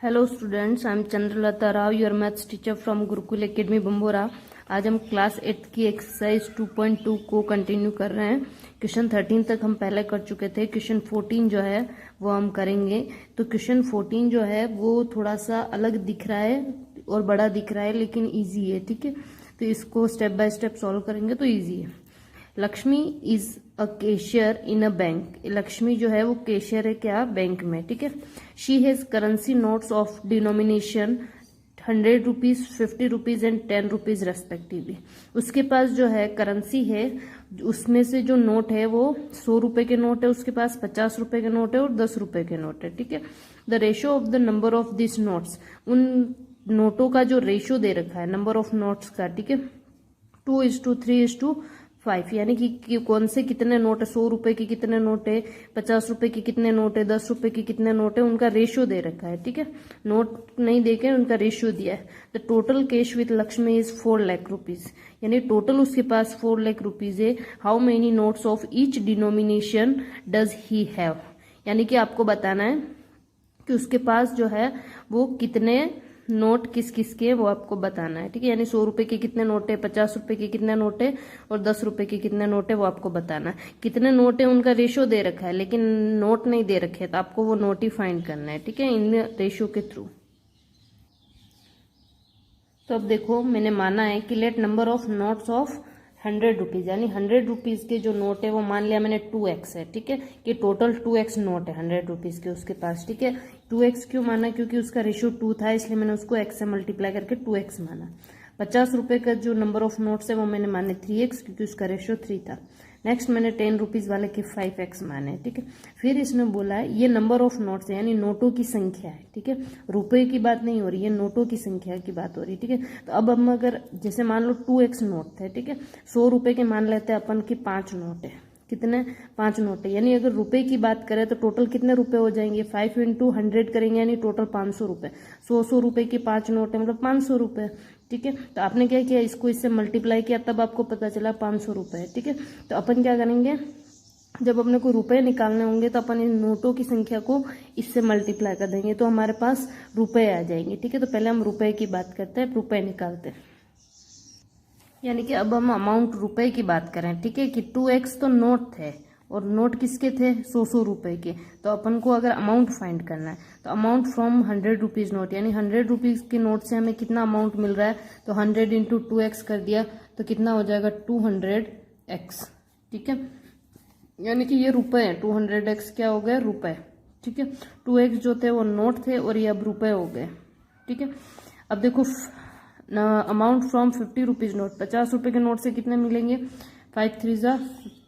Hello students, I am Chandralata Rao, your maths teacher from Gurukul academy Bambora. आज हम class 8 की exercise 2.2 को कंटिन्यू कर रहे हैं। क्वेश्चन 13 तक हम पहले कर चुके थे। क्वेश्चन 14 जो है वो हम करेंगे। तो क्वेश्चन 14 जो है वो थोड़ा सा अलग दिख रहा है और बड़ा दिख रहा है, लेकिन ईजी है। ठीक है, तो इसको स्टेप बाय स्टेप सॉल्व करेंगे तो ईजी है। Lakshmi is a cashier in a bank. Lakshmi जो है वो कैशियर है क्या, बैंक में। ठीक है, she has currency notes of denomination 100 rupees, 50 rupees and 10 rupees respectively. उसके पास जो है करेंसी है, उसमें से जो नोट है वो 100 रुपए के नोट है, उसके पास 50 रुपए के नोट है और 10 रुपए के नोट है। ठीक है, the ratio of the number of this notes, उन नोटों का जो रेशियो दे रखा है नंबर ऑफ नोट्स का, ठीक है, 2:3:5, यानी कि कौन से कितने नोट है, 100 रुपए के कितने नोट है, 50 रुपए के कितने नोट है, 10 रुपए के कितने नोट है, उनका रेशियो दे रखा है। ठीक है, नोट नहीं देके उनका रेशियो दिया है। The total cash with Lakshmi is 4 lakh rupees, यानी टोटल उसके पास 4 लाख रुपीज है। How many notes of each denomination does he have, यानी कि आपको बताना है कि उसके पास जो है वो कितने नोट किस किस के, वो आपको बताना है। ठीक है, यानी 100 रुपए के कितने नोट है, 50 रुपए के कितने नोट है और 10 रुपए के कितने नोट है, वो आपको बताना है। कितने नोट है उनका रेशियो दे रखा है, लेकिन नोट नहीं दे रखे, तो आपको वो नोट ही फाइंड करना है। ठीक है, इन रेशियो के थ्रू। तो अब देखो, मैंने माना है कि let number of notes of 100 rupees, यानी 100 रुपीज के जो नोट है वो मान लिया मैंने 2x है। ठीक है, कि टोटल 2x नोट है 100 रुपीज के उसके पास। ठीक है, 2x क्यों माना, क्योंकि उसका रेशियो 2 था, इसलिए मैंने उसको x से मल्टीप्लाई करके 2x माना। 50 रुपए का जो नंबर ऑफ नोट्स है वो मैंने माने 3x, क्योंकि उसका रेशियो 3 था। नेक्स्ट मैंने 10 रुपीज वाले के 5x माने। ठीक है, फिर इसने बोला है ये नंबर ऑफ नोट्स है, यानी नोटों की संख्या है। ठीक है, रुपए की बात नहीं हो रही है, नोटों की संख्या की बात हो रही है। ठीक है, तो अब हम अगर जैसे मान लो 2x नोट थे, ठीक है, 100 रुपए के मान लेते हैं अपन की 5 नोट है। कितने, 5 नोट है, यानी अगर रुपए की बात करें तो टोटल कितने रुपए हो जाएंगे, 5 × 100 करेंगे, यानी टोटल 500 रुपए। 100 रुपए की 5 नोट है, मतलब 500 रुपए। ठीक है, तो आपने क्या किया, इसको इससे मल्टीप्लाई किया, तब आपको पता चला 500 रुपए। ठीक है, तो अपन क्या करेंगे, जब अपने को रुपए निकालने होंगे तो अपन इन नोटों की संख्या को इससे मल्टीप्लाई कर देंगे, तो हमारे पास रुपए आ जाएंगे। ठीक है, तो पहले हम रुपए की बात करते हैं, रुपए निकालते हैं। यानी कि अब हम अमाउंट रुपए की बात करें। ठीक है, कि 2x तो नोट थे, और नोट किसके थे, 100 रुपए के। तो अपन को अगर अमाउंट फाइंड करना है तो अमाउंट फ्रॉम 100 रुपीज नोट, यानी 100 रुपीज के नोट से हमें कितना अमाउंट मिल रहा है, तो 100 × 2x कर दिया तो कितना हो जाएगा, 200x। ठीक है, यानी कि ये रुपए है, 200x क्या हो गए, रुपए। ठीक है, 2x जो थे वो नोट थे और ये अब रुपए हो गए। ठीक है, अब देखो अमाउंट फ्रॉम 50 रुपीज नोट, 50 रुपए के नोट से कितने मिलेंगे, 5 × 3 =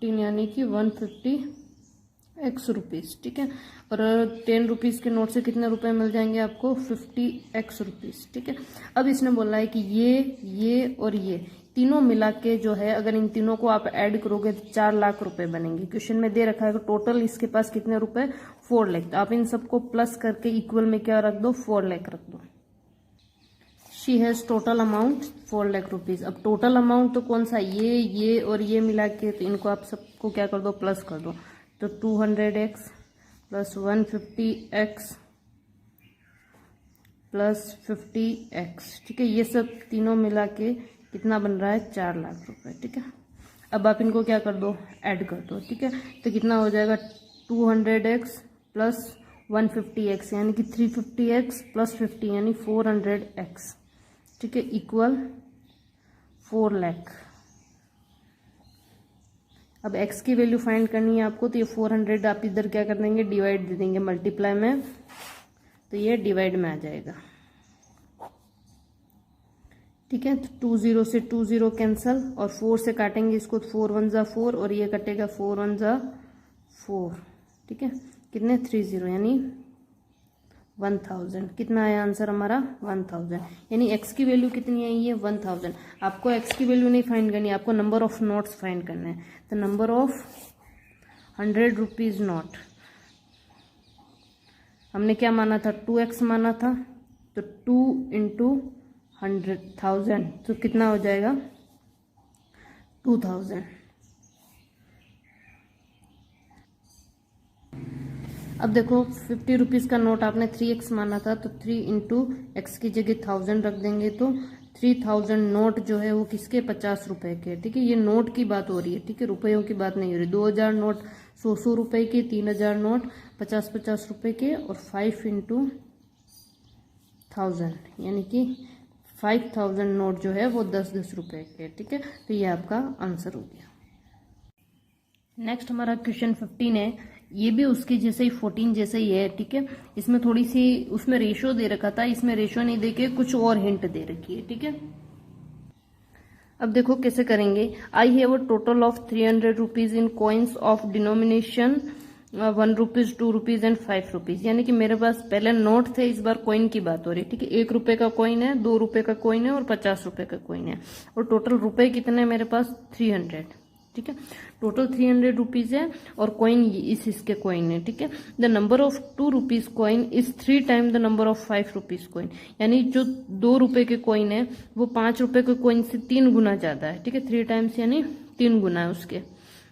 15, यानी कि 150x रुपीज। ठीक है, और 10 रुपीज के नोट से कितने रुपए मिल जाएंगे आपको, 50x रुपीज। ठीक है, अब इसने बोला है कि ये और ये तीनों मिला के जो है, अगर इन तीनों को आप ऐड करोगे तो 4 लाख रुपए बनेंगे। क्वेश्चन में दे रखा है कि टोटल इसके पास कितने रुपए, 4 लाख। तो आप इन सबको प्लस करके इक्वल में क्या रख दो, 4 लाख रख दो। She has total amount 4 lakh rupees. अब टोटल अमाउंट तो कौन सा, ये और ये मिला के, तो इनको आप सबको क्या कर दो, प्लस कर दो। तो 200x plus 150x plus 50x। ठीक है, ये सब तीनों मिला के कितना बन रहा है, 4 लाख रुपए। ठीक है, अब आप इनको क्या कर दो, ऐड कर दो। ठीक है, तो कितना हो जाएगा, 200x प्लस 150x, यानी कि 350x प्लस 50, यानी 400x। ठीक है, इक्वल 4 लाख। अब x की वैल्यू फाइंड करनी है आपको, तो ये 400 आप इधर क्या कर देंगे, डिवाइड दे देंगे मल्टीप्लाई में, तो ये डिवाइड में आ जाएगा। ठीक है, तो 20 से 20 कैंसल, और 4 से काटेंगे इसको, 4 × 1 = 4, और ये कटेगा 4 × 1 = 4। ठीक है, कितने, 30, यानी 1000। कितना आया आंसर हमारा, 1000। यानी x की वैल्यू कितनी आई है, 1000। आपको x की वैल्यू नहीं फाइंड करनी है, आपको नंबर ऑफ नोट्स फाइंड करना है। तो नंबर ऑफ 100 रुपीज नोट हमने क्या माना था, 2x माना था, तो 2 × 100,000, तो कितना हो जाएगा, 2000। अब देखो 50 रुपीज़ का नोट आपने 3x माना था, तो 3 इंटू एक्स की जगह 1000 रख देंगे, तो 3000 नोट जो है वो किसके, 50 रुपए के। ठीक है, ये नोट की बात हो रही है, ठीक है, रुपयों की बात नहीं हो रही। 2000 नोट 100 रुपए के, 3000 नोट 50 रुपए के, और 5 इंटू 1000 यानी कि 5000 नोट जो है वो 10 रुपए के। ठीक है, तो ये आपका आंसर हो गया। नेक्स्ट हमारा क्वेश्चन 15 है, ये भी उसके जैसे ही 14 जैसे ही है। ठीक है, इसमें थोड़ी सी उसमें रेशो दे रखा था, इसमें रेशो नहीं देके कुछ और हिंट दे रखी है। ठीक है, अब देखो कैसे करेंगे। I have a total of 300 rupees in coins of denomination 1 rupees, 2 rupees and 5 rupees. यानी कि मेरे पास पहले नोट थे, इस बार कॉइन की बात हो रही है। ठीक है, 1 रुपए का कॉइन है, 2 रुपए का कॉइन है और 50 रुपए का कॉइन है, और टोटल रुपए कितने मेरे पास 300। ठीक है, टोटल 300 रुपीज है, और कॉइन इसके कॉइन है। ठीक है, the number of 2 rupees coin is 3 time the number of 5 rupees coin. यानी जो 2 रुपए के कॉइन है वो 5 रुपए के कॉइन से 3 गुना ज्यादा है। ठीक है, 3 टाइम्स यानी 3 गुना है उसके।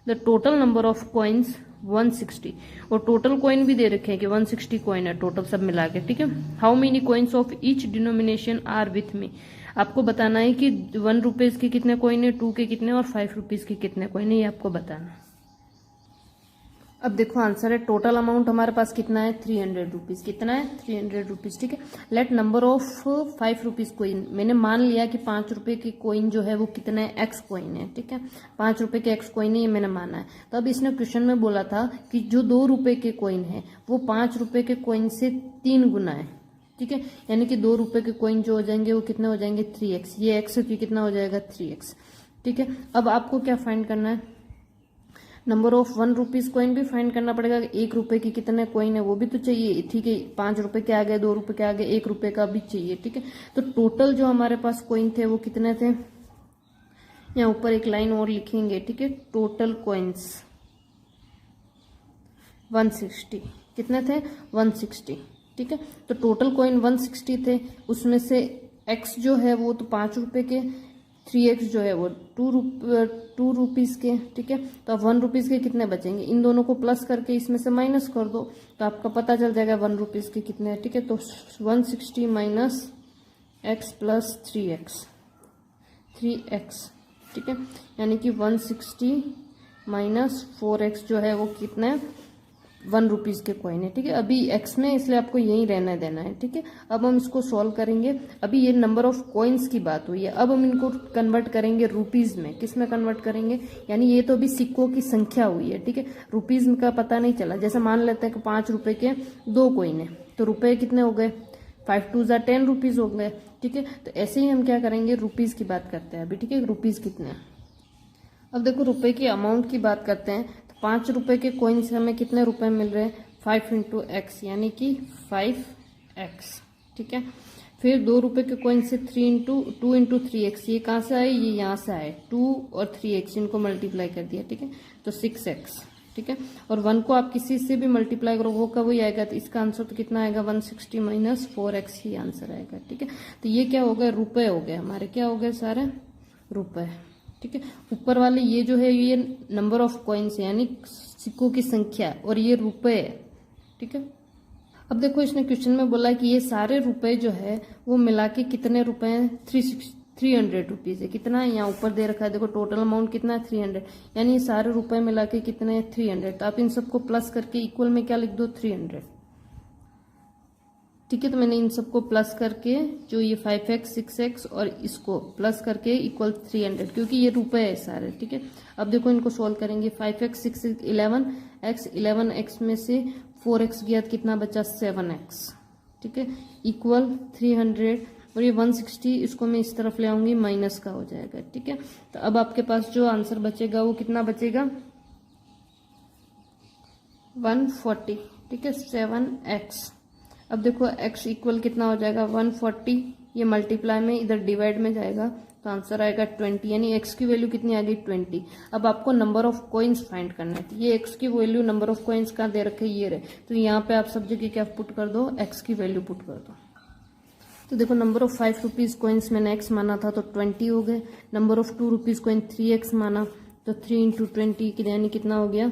The total number of coins 160, और टोटल कॉइन भी दे रखे हैं कि 160 कॉइन है टोटल सब मिला के। ठीक है, how many coins of each denomination are with me. आपको बताना है कि 1 रुपीज के कितने कॉइन है, 2 के कितने और 5 रुपीज के कितने कॉइन है, ये आपको बताना। अब देखो आंसर है, टोटल अमाउंट हमारे पास कितना है 300 रुपीज। कितना है 300 रुपीज। ठीक है, let number of 5 rupees coin. मैंने मान लिया कि 5 रुपए के कोइन जो है वो कितने एक्स कोइन है। ठीक है, 5 रुपए के एक्स कोइन है, ये मैंने माना है। तो अब इसने क्वेश्चन में बोला था कि जो 2 रुपए के कोइन है वो 5 रुपए के कोइन से 3 गुना है। ठीक है, यानी कि 2 रुपए के कॉइन जो हो जाएंगे वो कितने हो जाएंगे 3x। ये x की कितना हो जाएगा 3x। ठीक है, अब आपको क्या फाइंड करना है, नंबर ऑफ 1 रुपीज कॉइन भी फाइंड करना पड़ेगा। 1 रुपए के कितने कॉइन है वो भी तो चाहिए। ठीक है, 5 रुपए के आगे, 2 रुपए के आगे 1 रुपए का भी चाहिए। ठीक है, तो टोटल जो हमारे पास कॉइन थे वो कितने थे, यहाँ ऊपर एक लाइन और लिखेंगे। ठीक है, टोटल कॉइन्स 160। कितने थे 160। ठीक है, तो टोटल कॉइन 160 थे, उसमें से x जो है वो तो 5 रुपए के, 3x जो है वो 2 रुपीज के। ठीक है, तो अब 1 रुपीज के कितने बचेंगे, इन दोनों को प्लस करके इसमें से माइनस कर दो तो आपका पता चल जाएगा 1 रुपीज के कितने हैं। ठीक है, तो 160 माइनस x प्लस 3x। ठीक है, यानी कि 160 माइनस 4x जो है वो कितना 1 रुपीज के कॉइन है। ठीक है, अभी x में इसलिए आपको यही रहना देना है। ठीक है, अब हम इसको सॉल्व करेंगे। अभी ये नंबर ऑफ कॉइन्स की बात हुई है, अब हम इनको कन्वर्ट करेंगे रुपीज में। किस में कन्वर्ट करेंगे, यानी ये तो अभी सिक्कों की संख्या हुई है। ठीक है, रुपीज का पता नहीं चला। जैसे मान लेते हैं कि 5 रुपए के 2 कॉइन है, तो रुपए कितने हो गए 5 2 10 रुपीज हो गए। ठीक है, तो ऐसे ही हम क्या करेंगे, रुपीज की बात करते हैं अभी। ठीक है, रुपीज कितने, अब देखो रुपए की अमाउंट की बात करते हैं। 5 रुपए के कॉइन से हमें कितने रुपए मिल रहे हैं 5 इंटू एक्स, यानी कि 5x। ठीक है, फिर 2 रुपए के कॉइन से 2 इंटू 3x, ये कहाँ से आए, ये यहाँ से आए 2 और 3x, इनको मल्टीप्लाई कर दिया। ठीक है, तो 6x। ठीक है, और 1 को आप किसी से भी मल्टीप्लाई करो वो का वही आएगा, तो इसका आंसर तो कितना आएगा 160 माइनस 4x ही आंसर आएगा। ठीक है, तो ये क्या हो गया, रुपए हो गए हमारे, क्या हो गए सारे रुपए। ठीक है, ऊपर वाले ये जो है ये नंबर ऑफ कॉइन्स है, यानी सिक्कों की संख्या, और ये रुपए है। ठीक है, अब देखो इसने क्वेश्चन में बोला कि ये सारे रुपए जो है वो मिला के कितने रुपए हैं 300 रुपीज है। कितना है, यहाँ ऊपर दे रखा है, देखो टोटल अमाउंट कितना है 300, यानी ये सारे रुपए मिला के कितने हैं 300। तो आप इन सबको प्लस करके इक्वल में क्या लिख दो 300। ठीक है, तो मैंने इन सबको प्लस करके जो ये 5x 6x और इसको प्लस करके इक्वल 300, क्योंकि ये रुपए है सारे। ठीक है, अब देखो इनको सोल्व करेंगे। 5x 6 11x में से 4x गया तो कितना बचा 7x। ठीक है, इक्वल 300, और ये 160 इसको मैं इस तरफ ले आऊंगी, माइनस का हो जाएगा। ठीक है, तो अब आपके पास जो आंसर बचेगा वो कितना बचेगा 140। ठीक है, 7x। अब देखो x इक्वल कितना हो जाएगा 140, ये मल्टीप्लाई में इधर डिवाइड में जाएगा तो आंसर आएगा 20, यानी x की वैल्यू कितनी आ गई 20। अब आपको नंबर ऑफ कॉइन्स फाइंड करना है। ये x की वैल्यू नंबर ऑफ कॉइन्स कहाँ दे रखे, ये रहे, तो यहाँ पे आप सब जगह क्या पुट कर दो, x की वैल्यू पुट कर दो। तो देखो नंबर ऑफ 5 रुपीज कॉइन्स मैंने x माना था तो 20 हो गए। Number of 2 rupees coin 3x माना तो 3 इंटू 20 यानी कितना हो गया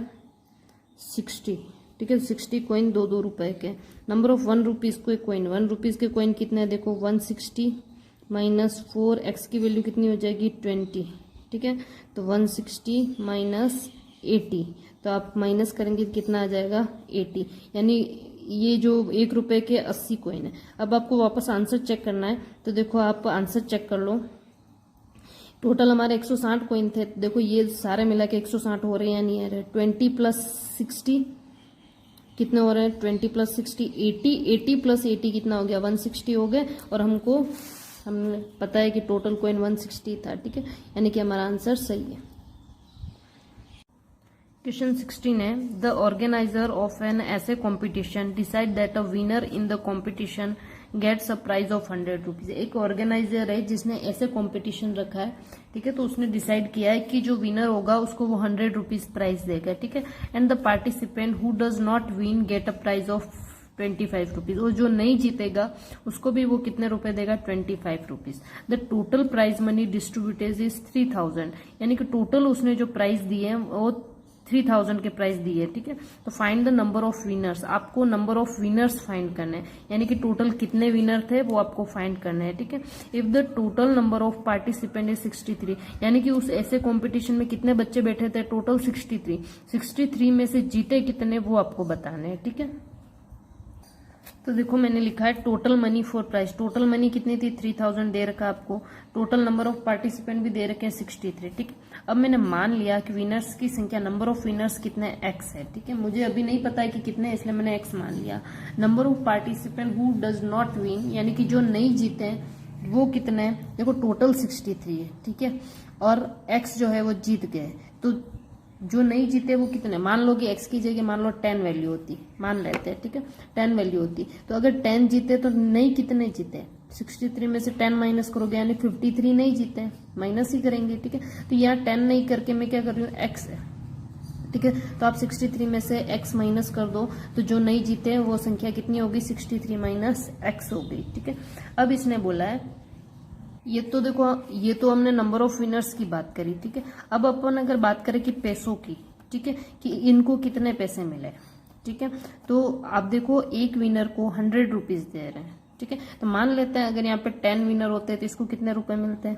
60। ठीक है। 60 कॉइन 2 रुपए के। नंबर ऑफ 1 रुपीज के कॉइन, 1 रुपीज के कॉइन कितने हैं देखो 160 माइनस 4, एक्स की वैल्यू कितनी हो जाएगी 20, ठीक है। तो 160 माइनस 80, तो आप माइनस करेंगे कितना आ जाएगा 80, यानी ये जो 1 रुपए के 80 कॉइन है। अब आपको वापस आंसर चेक करना है, तो देखो आप आंसर चेक कर लो। टोटल हमारे 160 कॉइन थे, देखो ये सारे मिला के 160 हो रहे हैं या नहीं आ रहे। 20 प्लस 60 कितने हो रहे हैं 20 प्लस 60 80, 80 प्लस 80 कितना हो गया 160 हो गए, और हमें पता है कि टोटल कॉइन 160 था, ठीक है, यानी कि हमारा आंसर सही है। क्वेश्चन 16 है, the organiser of an essay competition decide that a winner in the competition gets a prize of 100 rupees. एक ऑर्गेनाइजर है जिसने ऐसे कॉम्पिटिशन रखा है, ठीक है, तो उसने डिसाइड किया है कि जो विनर होगा उसको वो 100 रुपीज प्राइज देगा, ठीक है। And the participant who does not win get a prize of 25 rupees, और जो नहीं जीतेगा उसको भी वो कितने रुपए देगा 25 rupees. The total prize money distributed is 3000, यानी कि टोटल उसने जो प्राइज दिए हैं वो 3000 के प्राइस दिए, ठीक है। तो find the number of winners, आपको नंबर ऑफ विनर्स फाइंड करने हैं, यानी कि टोटल कितने विनर थे वो आपको फाइंड करने हैं, ठीक है। If the total number of participant is 63, यानी कि उस ऐसे कंपटीशन में कितने बच्चे बैठे थे टोटल 63 में से जीते कितने वो आपको बताने हैं, ठीक है। तो देखो मैंने लिखा है total money for price, total money कितनी थी 3000 दे रखा आपको, टोटल नंबर ऑफ पार्टिसिपेंट भी दे रखे हैं 63, ठीक है। अब मैंने मान लिया कि विनर्स की संख्या, नंबर ऑफ विनर्स कितने x है, ठीक है, मुझे अभी नहीं पता है कि कितने, इसलिए मैंने x मान लिया। Number of participant who does not win, यानी कि जो नहीं जीते हैं वो कितने हैं, देखो टोटल 63 है, ठीक है, और x जो है वो जीत गए, तो जो नहीं जीते वो कितने, मान लो कि x की जगह मान लो 10 वैल्यू होती, मान लेते हैं, ठीक है, 10 वैल्यू होती, तो अगर 10 जीते तो नहीं कितने जीते, 63 में से 10 माइनस करोगे यानी 53 नहीं जीते, माइनस ही करेंगे, ठीक है। तो यहाँ 10 नहीं करके मैं क्या कर रही हूँ x है, ठीक है, तो आप 63 में से x माइनस कर दो, तो जो नहीं जीते वो संख्या कितनी होगी 63 माइनस x हो गई, ठीक है। अब इसने बोला है, ये तो देखो ये तो हमने नंबर ऑफ विनर्स की बात करी, ठीक है। अब अपन अगर बात करें कि पैसों की, ठीक है, कि इनको कितने पैसे मिले, ठीक है, तो आप देखो एक विनर को 100 रुपीज दे रहे हैं, ठीक है। तो मान लेते हैं अगर यहाँ पे 10 विनर होते हैं तो इसको कितने रुपए मिलते हैं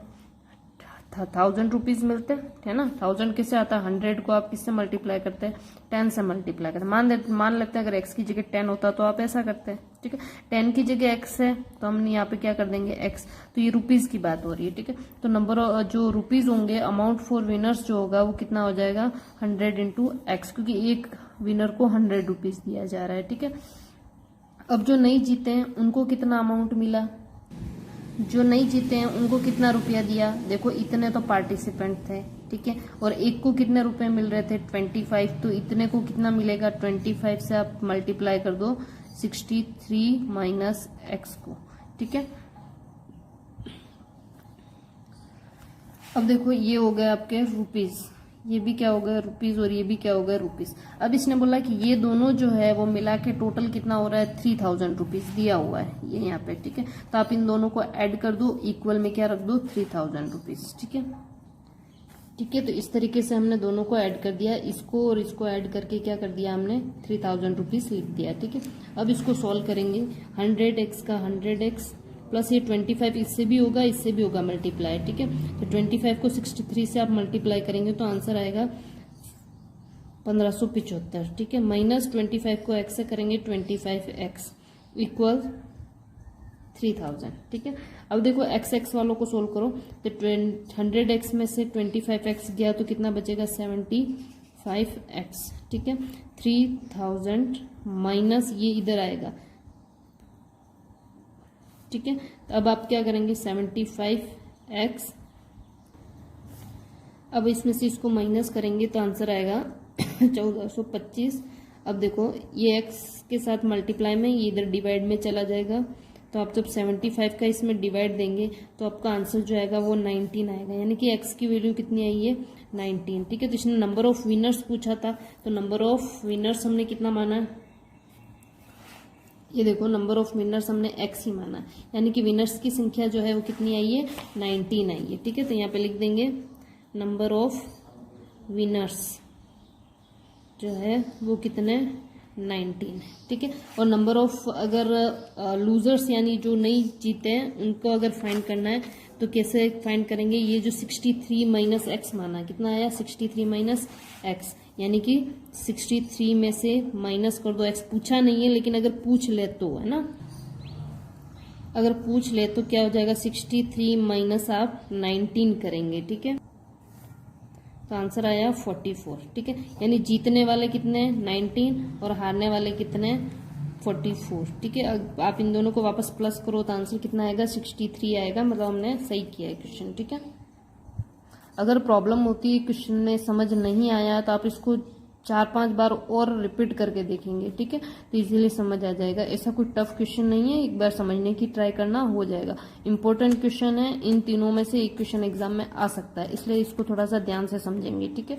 1000 रुपीज मिलते हैं, है ना। 1000 किससे आता है 100 को आप किससे मल्टीप्लाई करते हैं 10 से मल्टीप्लाई करते हैं। मान लेते हैं अगर x की जगह 10 होता तो आप ऐसा करते हैं, ठीक है। 10 की जगह x है तो हम यहाँ पे क्या कर देंगे x, तो ये रुपीज की बात हो रही है, ठीक है। तो नंबर जो रुपीज होंगे, अमाउंट फॉर विनर्स जो होगा वो कितना हो जाएगा 100 इंटू एक्स, क्योंकि एक विनर को 100 रुपीज दिया जा रहा है, ठीक है। अब जो नहीं जीते हैं उनको कितना अमाउंट मिला, जो नहीं जीते हैं उनको कितना रुपया दिया, देखो इतने तो पार्टिसिपेंट थे, ठीक है, और एक को कितने रुपए मिल रहे थे 25, तो इतने को कितना मिलेगा 25 से आप मल्टीप्लाई कर दो 63 माइनस एक्स को, ठीक है। अब देखो ये हो गए आपके रुपीज, ये भी क्या हो गया रुपीज, और ये भी क्या हो गया रुपीज। अब इसने बोला कि ये दोनों जो है वो मिला के टोटल कितना हो रहा है 3000 रुपीज दिया हुआ है ये यहाँ पे, ठीक है। तो आप इन दोनों को ऐड कर दो, इक्वल में क्या रख दो 3000 रुपीज, ठीक है, ठीक है। तो इस तरीके से हमने दोनों को ऐड कर दिया, इसको और इसको ऐड करके क्या कर दिया हमने 3000 रुपीज लिख दिया, ठीक है। अब इसको सॉल्व करेंगे, 100x का 100x प्लस ये 25 इससे भी होगा मल्टीप्लाई, ठीक है। तो 25 को 63 से आप मल्टीप्लाई करेंगे तो आंसर आएगा 1575, ठीक है, माइनस 25 को x से करेंगे 25x इक्वल 3000, ठीक है। अब देखो x वालों को सोल्व करो, तो 100x में से 25x गया तो कितना बचेगा 75x, ठीक है। 3000 माइनस ये इधर आएगा, ठीक है। तो अब आप क्या करेंगे 75x, अब इसमें से इसको माइनस करेंगे तो आंसर आएगा 1425। अब देखो ये x के साथ मल्टीप्लाई में, ये इधर डिवाइड में चला जाएगा, तो आप जब 75 का इसमें डिवाइड देंगे तो आपका आंसर जो आएगा वो 19 आएगा, यानी कि x की वैल्यू कितनी आई है 19, ठीक है। तो इसने नंबर ऑफ विनर्स पूछा था, तो नंबर ऑफ विनर्स हमने कितना माना है, ये देखो नंबर ऑफ विनर्स हमने x ही माना, यानी कि विनर्स की संख्या जो है वो कितनी आई है 19 आई है, ठीक है। तो यहाँ पे लिख देंगे नंबर ऑफ विनर्स जो है वो कितने 19 है, ठीक है। और नंबर ऑफ अगर लूजर्स यानी जो नहीं जीते हैं उनको अगर फाइंड करना है तो कैसे फाइंड करेंगे, ये जो 63 माइनस एक्स माना कितना आया 63 माइनस एक्स, यानी कि 63 में से माइनस कर दो, एक्स पूछा नहीं है लेकिन अगर पूछ ले तो, है ना, अगर पूछ ले तो क्या हो जाएगा 63 माइनस आप 19 करेंगे, ठीक है, तो आंसर आया 44, ठीक है। यानी जीतने वाले कितने 19 और हारने वाले कितने 44, ठीक है। अब आप इन दोनों को वापस प्लस करो तो आंसर कितना आएगा 63 आएगा, मतलब हमने सही किया है क्वेश्चन, ठीक है। अगर प्रॉब्लम होती है क्वेश्चन में समझ नहीं आया तो आप इसको 4-5 बार और रिपीट करके देखेंगे, ठीक है, तो इजीली समझ आ जाएगा। ऐसा कोई टफ क्वेश्चन नहीं है, एक बार समझने की ट्राई करना हो जाएगा। इंपॉर्टेंट क्वेश्चन है, इन तीनों में से एक क्वेश्चन एग्जाम में आ सकता है, इसलिए इसको थोड़ा सा ध्यान से समझेंगे, ठीक है।